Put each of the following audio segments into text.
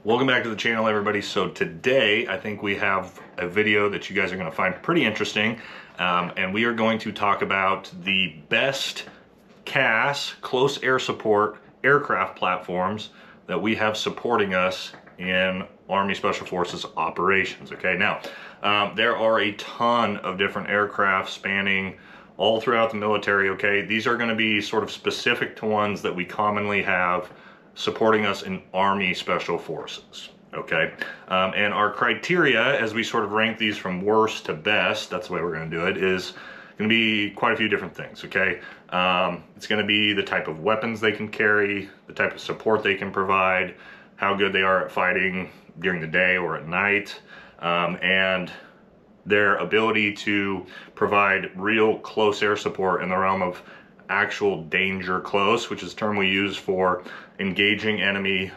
Welcome back to the channel, everybody. So today I think we have a video that you guys are going to find pretty interesting, and we are going to talk about the best CAS, close air support aircraft platforms that we have supporting us in Army Special Forces operations. Okay, now there are a ton of different aircraft spanning all throughout the military. Okay, these are going to be sort of specific to ones that we commonly have supporting us in Army Special Forces. Okay, and our criteria as we sort of rank these from worst to best, that's the way we're going to do it, is going to be quite a few different things. Okay, it's going to be the type of weapons they can carry, the type of support they can provide, how good they are at fighting during the day or at night, and their ability to provide real close air support in the realm of actual danger close, which is a term we use for engaging enemy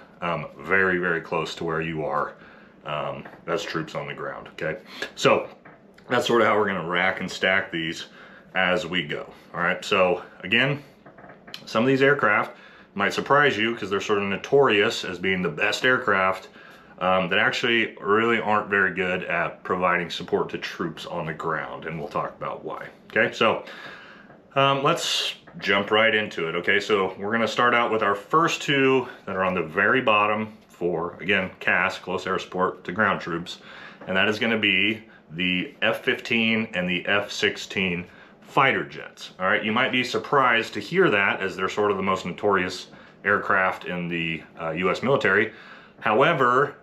very, very close to where you are as troops on the ground. Okay, so that's sort of how we're going to rack and stack these as we go. All right, so again, some of these aircraft might surprise you because they're sort of notorious as being the best aircraft that actually really aren't very good at providing support to troops on the ground, and we'll talk about why. Okay, so let's jump right into it. Okay, so we're going to start out with our first two that are on the very bottom for, again, CAS, close air support to ground troops, and that is going to be the F-15 and the F-16 fighter jets. All right, you might be surprised to hear that, as they're sort of the most notorious aircraft in the U.S. military. However,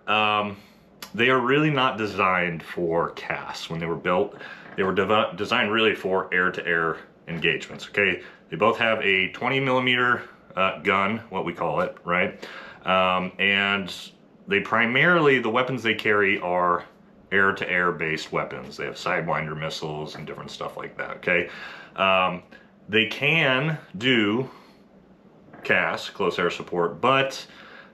they are really not designed for CAS. When they were built, they were designed really for air-to-air engagements. Okay, they both have a 20 millimeter gun, what we call it, right? And they primarily, the weapons they carry are air-to-air based weapons. They have Sidewinder missiles and different stuff like that. Okay, they can do CAS, close air support, but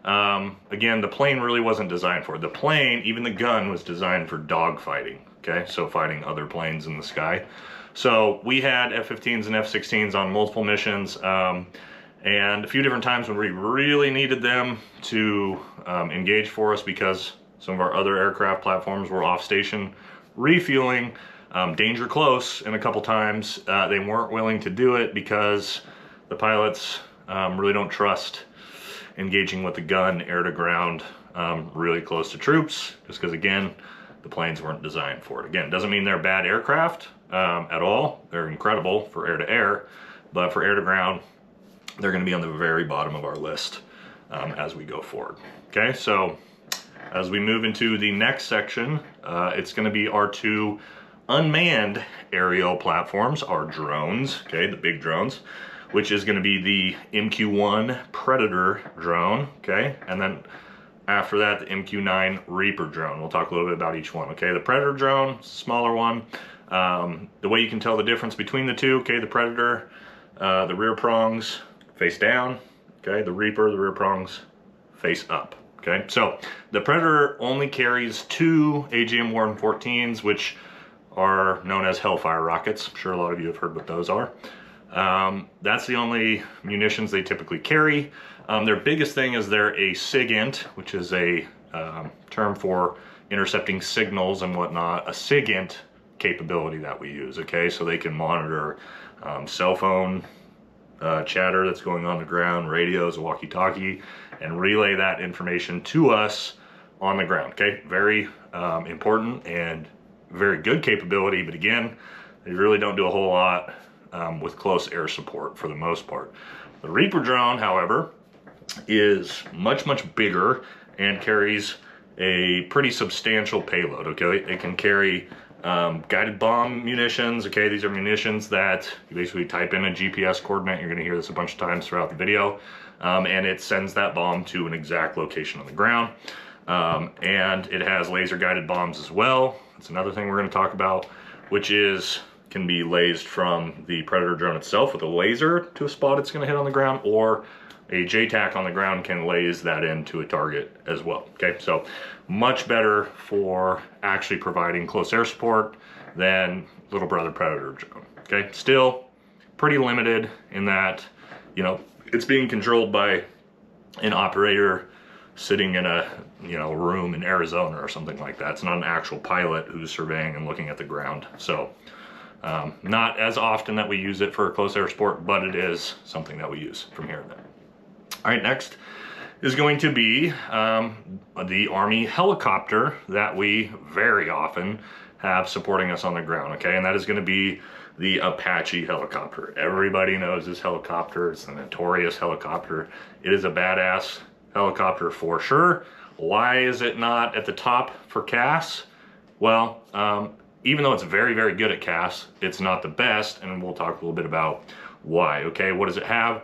again, the plane really wasn't designed for it. The plane, even the gun, was designed for dogfighting. Okay, so fighting other planes in the sky. So we had F-15s and F-16s on multiple missions, and a few different times when we really needed them to engage for us because some of our other aircraft platforms were off station refueling, danger close, and a couple times they weren't willing to do it because the pilots really don't trust engaging with the gun air to ground really close to troops, just because, again, the planes weren't designed for it. Again, doesn't mean they're bad aircraft at all. They're incredible for air to air, but for air to ground, they're going to be on the very bottom of our list as we go forward. Okay, so as we move into the next section, it's going to be our two unmanned aerial platforms, our drones, okay, the big drones, which is going to be the MQ-1 Predator drone, okay, and then after that, the MQ-9 Reaper drone. We'll talk a little bit about each one. Okay, the Predator drone, smaller one. The way you can tell the difference between the two, okay, the Predator, the rear prongs face down, okay, the Reaper, the rear prongs face up, okay. So the Predator only carries two AGM-114s, which are known as Hellfire rockets. I'm sure a lot of you have heard what those are. That's the only munitions they typically carry. Their biggest thing is they're a SIGINT, which is a term for intercepting signals and whatnot, a SIGINT capability that we use, okay? So they can monitor cell phone chatter that's going on the ground, radios, walkie-talkie, and relay that information to us on the ground, okay? Very important and very good capability, but again, they really don't do a whole lot with close air support for the most part. The Reaper drone, however, is much, much bigger and carries a pretty substantial payload, okay? It can carry guided bomb munitions, okay? These are munitions that you basically type in a GPS coordinate. You're gonna hear this a bunch of times throughout the video. And it sends that bomb to an exact location on the ground. And it has laser guided bombs as well. That's another thing we're gonna talk about, which can be lased from the Predator drone itself with a laser to a spot it's going to hit on the ground, or a JTAC on the ground can laze that into a target as well. Okay, so much better for actually providing close air support than little brother Predator drone. Okay, still pretty limited in that, you know, it's being controlled by an operator sitting in a room in Arizona or something like that. It's not an actual pilot who's surveying and looking at the ground. So not as often that we use it for a close air sport, but it is something that we use from here and there. All right, next is going to be the Army helicopter that we very often have supporting us on the ground, okay? And that is going to be the Apache helicopter. Everybody knows this helicopter. It's a notorious helicopter. It is a badass helicopter for sure. Why is it not at the top for CAS? Well, even though it's very, very good at CAS, it's not the best, and we'll talk a little bit about why, okay? What does it have?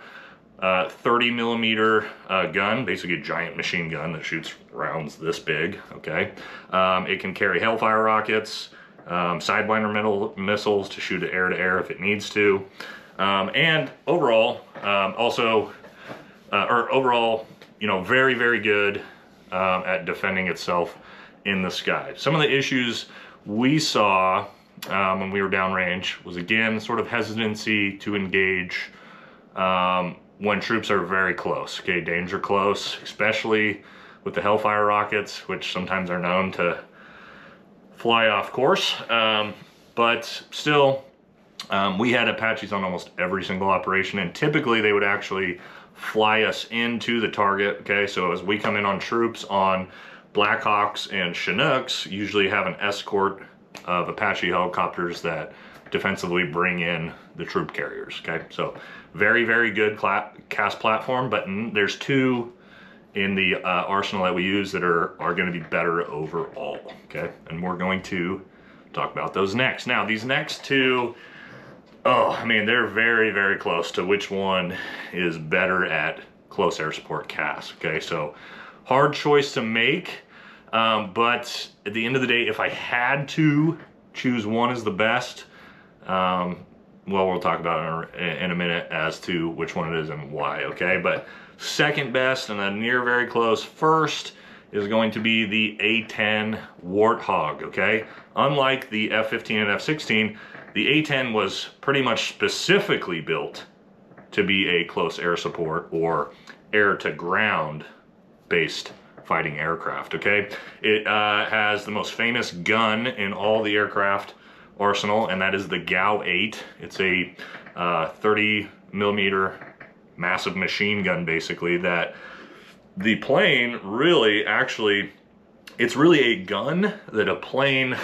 30 millimeter gun, basically a giant machine gun that shoots rounds this big, okay? It can carry Hellfire rockets, Sidewinder missiles to shoot it air to air if it needs to. And overall, very, very good at defending itself in the sky. Some of the issues we saw when we were downrange was, again, sort of hesitancy to engage when troops are very close, okay, danger close, especially with the Hellfire rockets, which sometimes are known to fly off course. But still, we had Apaches on almost every single operation, and typically they would actually fly us into the target, okay? So as we come in on troops on Blackhawks and Chinooks, usually have an escort of Apache helicopters that defensively bring in the troop carriers, okay? So very, very good CAS platform, but there's two in the arsenal that we use that are going to be better overall, okay? And we're going to talk about those next. Now, these next two, I mean, they're very, very close to which one is better at close air support CAS, okay? So hard choice to make, but at the end of the day, if I had to choose one as the best, well, we'll talk about it in a minute as to which one it is and why, okay? But second best and then near very close first is going to be the A-10 Warthog, okay? Unlike the F-15 and F-16, the A-10 was pretty much specifically built to be a close air support or air-to-ground based fighting aircraft, okay? It has the most famous gun in all the aircraft arsenal, and that is the GAU-8. It's a 30 millimeter massive machine gun, basically, that the plane really it's really a gun that a plane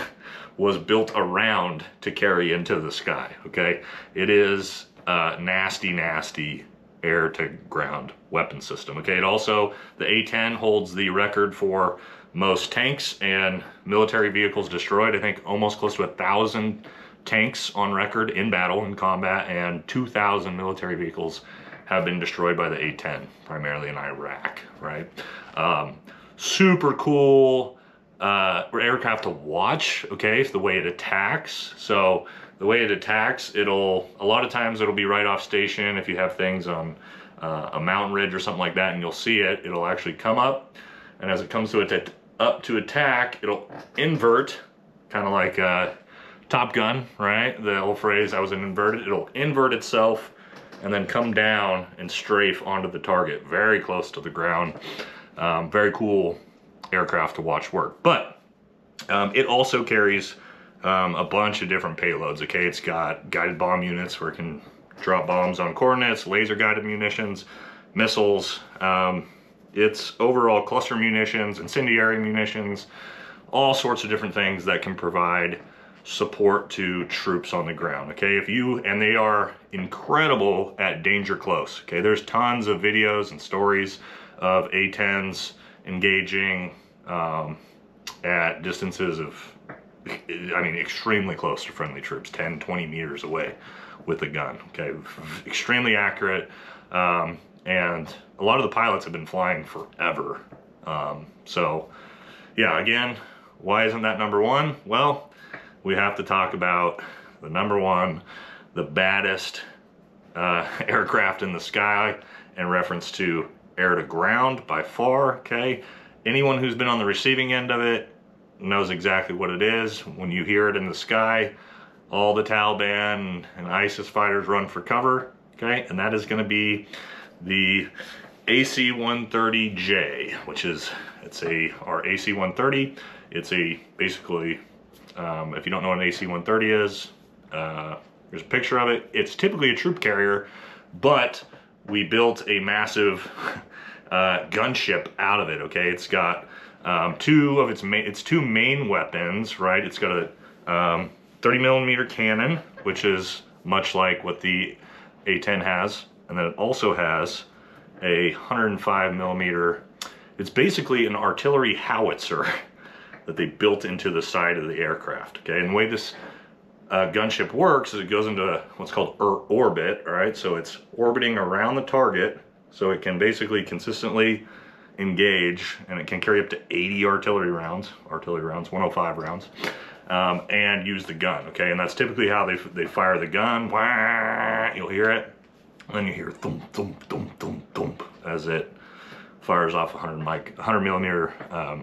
was built around to carry into the sky, okay? It is a nasty, nasty air-to-ground weapon system, okay? It also, the A-10 holds the record for most tanks and military vehicles destroyed. I think almost close to 1,000 tanks on record in battle, in combat, and 2,000 military vehicles have been destroyed by the A-10, primarily in Iraq, right? Super cool aircraft to watch, okay? It's the way it attacks. So the way it attacks, a lot of times it'll be right off station if you have things on a mountain ridge or something like that, and you'll see it. It'll actually come up, and as it comes to up to attack, it'll invert, kind of like Top Gun, right? The old phrase, I was an inverted. It'll invert itself and then come down and strafe onto the target, very close to the ground. Very cool aircraft to watch work. But it also carries a bunch of different payloads, okay? It's got guided bomb units where it can drop bombs on coordinates, laser guided munitions, missiles. It's overall cluster munitions, incendiary munitions, all sorts of different things that can provide support to troops on the ground, okay? And they are incredible at danger close, okay? There's tons of videos and stories of A-10s engaging at distances of, I mean, extremely close to friendly troops, 10, 20 meters away with a gun, okay? Extremely accurate, and a lot of the pilots have been flying forever. So, yeah, again, why isn't that number one? Well, we have to talk about the number one, the baddest aircraft in the sky in reference to air to ground by far, okay? Anyone who's been on the receiving end of it knows exactly what it is. When you hear it in the sky, all the Taliban and ISIS fighters run for cover, okay? And that is going to be the AC-130J, which is, our AC-130. It's basically, if you don't know what an AC-130 is, there's a picture of it. It's typically a troop carrier, but we built a massive gunship out of it, okay? It's got two main weapons, right? It's got a 30 millimeter cannon, which is much like what the A10 has, and then it also has a 105 millimeter. It's basically an artillery howitzer that they built into the side of the aircraft, okay? And the way this gunship works is it goes into what's called orbit, all right? So it's orbiting around the target, so it can basically consistently engage, and it can carry up to 80 artillery rounds, 105 rounds, and use the gun, okay? And that's typically how they fire the gun. Wah, you'll hear it, and then you hear thump, thump, thump, thump, thump, as it fires off 100 millimeter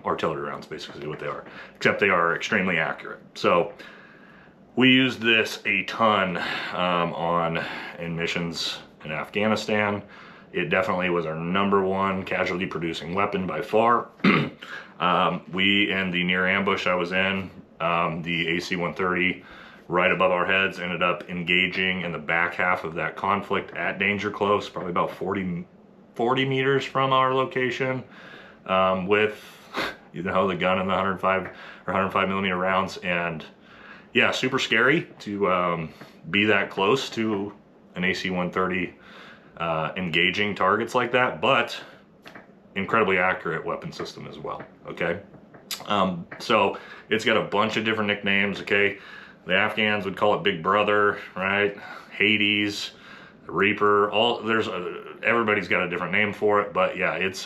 artillery rounds, basically what they are, except they are extremely accurate. So we used this a ton in missions in Afghanistan. It definitely was our #1 casualty producing weapon by far. We, in the near ambush I was in, the AC-130 right above our heads ended up engaging in the back half of that conflict at danger close, probably about 40 meters from our location, with, you know, the gun and the 105 millimeter rounds. And yeah, super scary to be that close to an AC-130 engaging targets like that, but incredibly accurate weapon system as well, okay? So it's got a bunch of different nicknames, okay? The Afghans would call it Big Brother, right? Hades, Reaper, everybody's got a different name for it, but yeah, it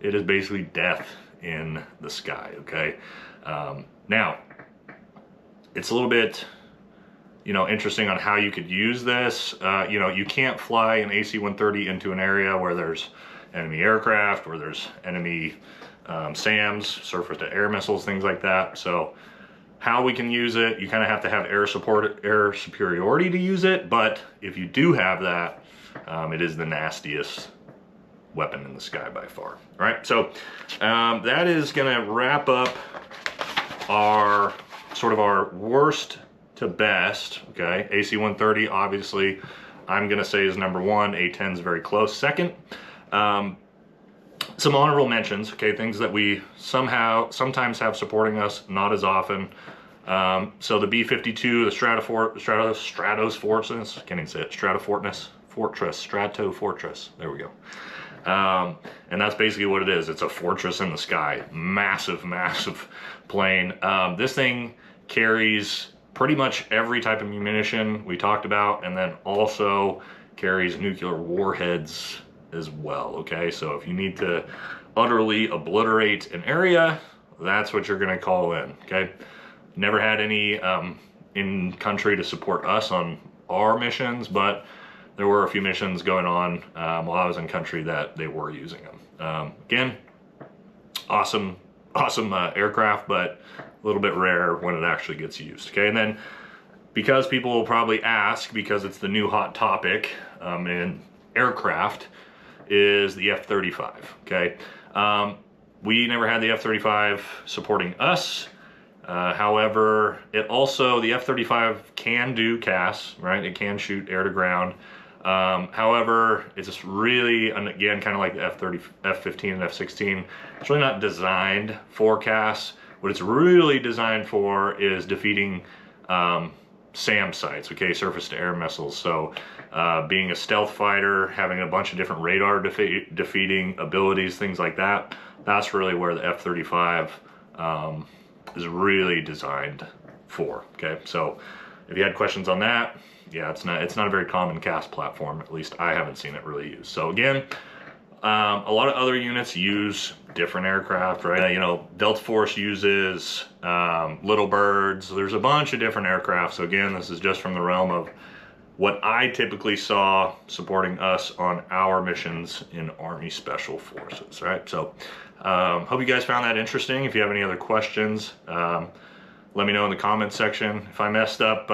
is basically death in the sky, okay? Now, it's a little bit, you know, interesting on how you could use this. You know, you can't fly an AC-130 into an area where there's enemy aircraft, where there's enemy SAMs, surface-to-air missiles, things like that. So how we can use it, you kind of have to have air superiority to use it, but if you do have that, it is the nastiest weapon in the sky by far. All right, so that is gonna wrap up our worst to best, okay? AC-130, obviously, I'm gonna say is #1, A10 is very close second. Some honorable mentions, okay, things that we sometimes have supporting us, not as often. So the B-52, the Stratos Fortress, can't even say it, Strato Fortress, there we go. And that's basically what it is. It's a fortress in the sky, massive, massive plane. This thing carries pretty much every type of munition we talked about, and then also carries nuclear warheads as well, okay? So if you need to utterly obliterate an area, that's what you're gonna call in, okay? Never had any in country to support us on our missions, but there were a few missions going on while I was in country that they were using them. Again, awesome aircraft, but a little bit rare when it actually gets used, okay? And then, because people will probably ask, because it's the new hot topic in aircraft, is the F-35, okay? We never had the F-35 supporting us. However, the F-35 can do CAS, right? It can shoot air to ground. However, it's just really, and again, kind of like the F-15 and F-16, it's really not designed for CAS. What it's really designed for is defeating SAM sites, okay, surface-to-air missiles. So being a stealth fighter, having a bunch of different radar defeating abilities, things like that, that's really where the F-35 is really designed for, okay? So if you had questions on that, yeah, it's not a very common CAS platform. At least I haven't seen it really used. So again, a lot of other units use different aircraft, right? You know, Delta Force uses Little Birds. There's a bunch of different aircraft. So again, this is just from the realm of what I typically saw supporting us on our missions in Army Special Forces, right? So hope you guys found that interesting. If you have any other questions, let me know in the comment section. If I messed up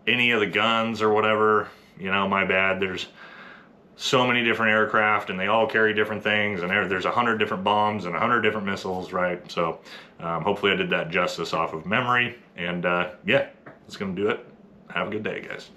any of the guns or whatever, you know, my bad. There's so many different aircraft, and they all carry different things, and there's 100 different bombs and 100 different missiles, right? So hopefully I did that justice off of memory, and yeah, that's gonna do it. Have a good day, guys.